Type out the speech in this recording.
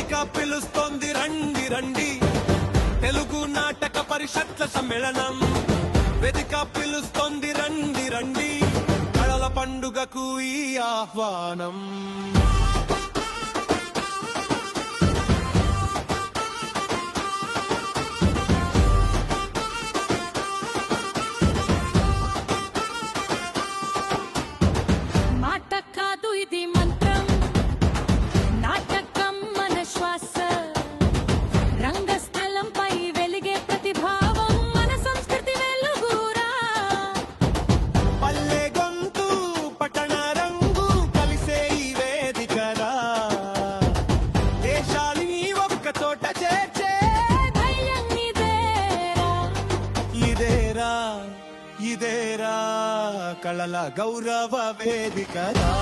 వేదిక పిలుస్తోంది రండి రండి, తెలుగు నాటక పరిషత్ల సమ్మేళనం. వేదిక పిలుస్తోంది రండి రండి, కళల పండుగకు ఈ ఆహ్వానం. మాట కాదు ఇది మంత్రం, నాటకం మన శ్వాస. రంగస్థలంపై వెలిగే ప్రతిభావం మన సంస్కృతి వెలుగురా. పల్లె గొంతు పట్టణ రంగు కలిసే ఈ వేదికరా, దేశాలని ఒక్క చోట చేర్చే ధైర్యం ఇదేరా. ఇదేరా ఇదేరా కళల గౌరవ వేదికరా.